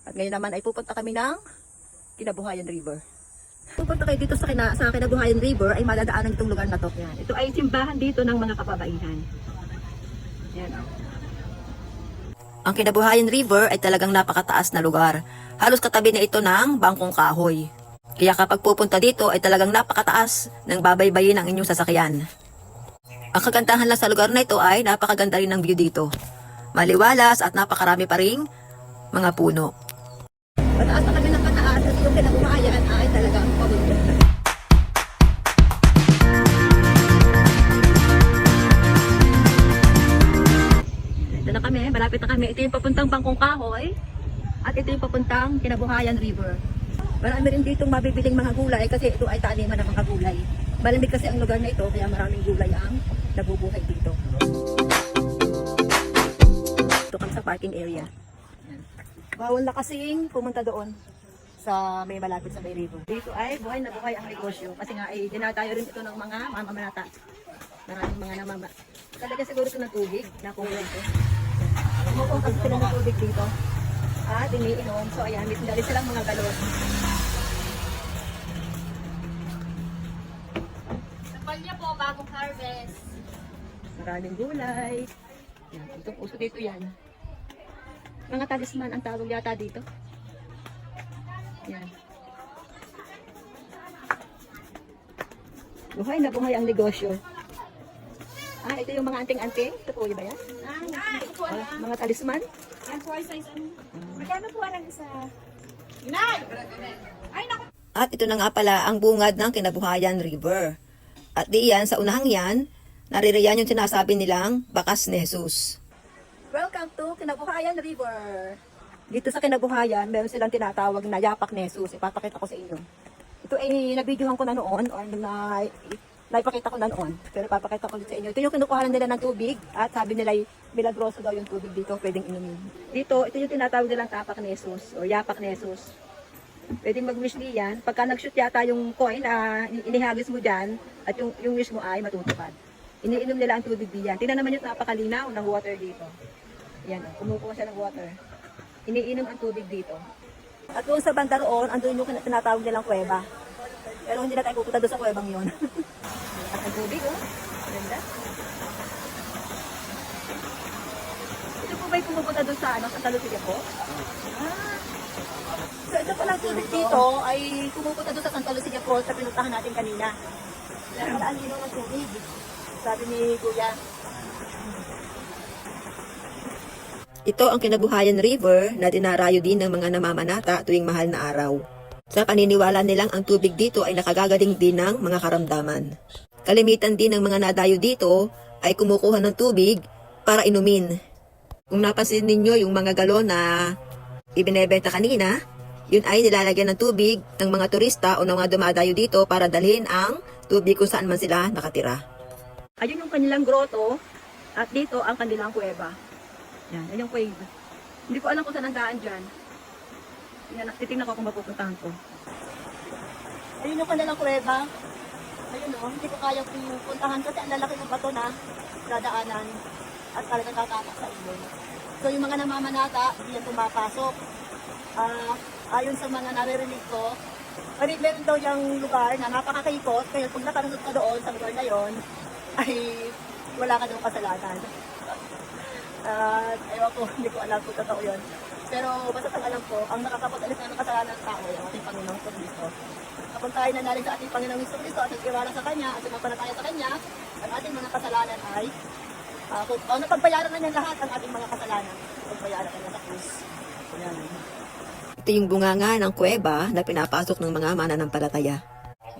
At ngayon naman ay pupunta kami ng Kinabuhayan River. Pupunta kayo dito sa Kinabuhayan River ay madadaanan itong lugar na to. Yan. Ito ay simbahan dito ng mga kababaihan. Yan. Ang Kinabuhayan River ay talagang napakataas na lugar. Halos katabi na ito ng bangkong kahoy. Kaya kapag pupunta dito ay talagang napakataas ng babaybayin ang inyong sasakyan. Ang kagandahan lang sa lugar na ito ay napakaganda rin ng view dito. Maliwalas at napakarami pa ring mga puno. Pataas na kami ng pataas at yung Kinabuhayan ay talagang pabundok. Ito na kami, malapit na kami. Ito yung papuntang Bangkong Kahoy at ito yung papuntang Kinabuhayan River. Marami rin ditong mabibiling mga gulay kasi ito ay taniman ng mga gulay. Malamig kasi ang lugar na ito kaya maraming gulay ang nabubuhay dito. Ito kami sa parking area. Bawal na kasing pumunta doon sa may malapit sa may river. Dito ay buhay na buhay ang negosyo kasi nga ay dinatayo rin ito ng mga mamamanata. Maraming mga namama. Talaga siguro ito ng tubig na kulang ito. Kumukuha kasi sila ng tubig dito. At iniinom. So ayan, may dali silang mga galon. Napalya po, bagong harvest. Maraming gulay. Yan, ito puso dito yan. Mga talisman ang tawag yata dito. Yan. Buhay na buhay ang negosyo. Ito yung mga anting-anting. Ito po, ba yan? Ito po ang Mga talisman. yan po ay size ano. Magkano po ang isa? Inay! Ay, naku! At ito na nga pala ang bungad ng Kinabuhayan River. At diyan, sa unahang yan, naririyan yung sinasabi nilang Bakas ni Jesus. Welcome to Kinabuhayan River. Dito sa Kinabuhayan, meron silang tinatawag na Yapak ni Jesus. Ipapakita ko sa inyo. Ito ay nabidyohan ko na noon or naipakita ko na noon. Pero papakita ko sa inyo. Ito yung kinukuha nila ng tubig at sabi nila milagroso daw yung tubig dito, pwedeng inumin. Dito, ito yung tinatawag nilang Tapak ni Jesus or Yapak ni Jesus. Pwedeng mag-wish diyan. Pagka nag-shoot yata yung coin na inihagis mo dyan at yung wish mo ay matutupad. Iniinom nila ang tubig diyan. Tingnan naman yung napakalinaw ng water dito. Yan, kumukuha siya ng water. Iniinom ang tubig dito. At doon sa banda roon, andun yung tinatawag nilang kuweba. Pero hindi na tayo pupunta doon sa kuwebang yun. At ang tubig, oh. Ganda. Ito po ba'y pumupunta doon sa Santa Lucia po? So ito palang tubig dito ay pumupunta doon sa Santa Lucia Falls na pinuntahan natin kanina. Ang daan dito ng tubig. Sabi ni Kuya. Ito ang Kinabuhayan River na dinarayo din ng mga namamanata tuwing mahal na araw. Sa paniniwala nilang ang tubig dito ay nakagagaling din ng mga karamdaman. Kalimitan din ng mga nadayo dito ay kumukuha ng tubig para inumin. Kung napansin ninyo yung mga galon na ibinebenta kanina, yun ay nilalagyan ng tubig ng mga turista o ng mga dumadayo dito para dalhin ang tubig kung saan man sila nakatira. Ayun yung kanilang grotto at dito ang kanilang kuweba. Yan yung cave. Hindi ko alam kung saan ang daan dyan. Yan, titignan ko kung mapupuntahan ko. Ayun yung kanilang kuweba. Ayun o, hindi ko kaya puntahan kasi ang lalaki ng bato na dadaanan at talagang tatapak sa ilong. So yung mga namamanata, hindi yan pumapasok. Ayon sa mga naririnig ko, meron daw yung lugar na napakakikot, kaya pag nakanunod ka doon sa lugar na yon, ay wala ka daw kasalanan. Ewan ko, hindi ko alam kung totoo yun. Pero basta ang alam ko, ang nakakapag-alis ng kasalanan ng tao ay ang ating Panginoong Kristo. Kapag tayo nanalig sa ating Panginoong Kristo at nag-iwala sa Kanya at sumampalataya sa Kanya, ang ating mga kasalanan ay napagbayaran na niya lahat ang ating mga kasalanan. Pagbayaran na sa krus. Ayan. Ito yung bunganga ng kuweba na pinapasok ng mga mananampalataya.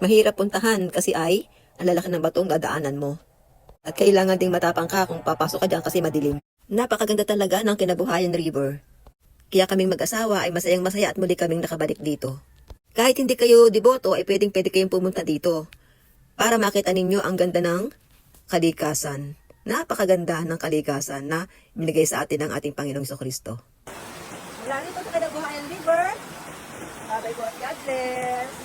Mahirap puntahan kasi ay ang lalaki ng batong dadaanan mo. At kailangan ding matapang ka kung papasok ka dyan kasi madilim. Napakaganda talaga ng Kinabuhayan River. Kaya kaming mag-asawa ay masayang masaya at muli kaming nakabalik dito. Kahit hindi kayo deboto ay pwede kayong pumunta dito para makita ninyo ang ganda ng kalikasan. Napakaganda ng kalikasan na binigay sa atin ng ating Panginoong Jesucristo. Mula rito sa Kinabuhayan River, bye-bye po at God bless!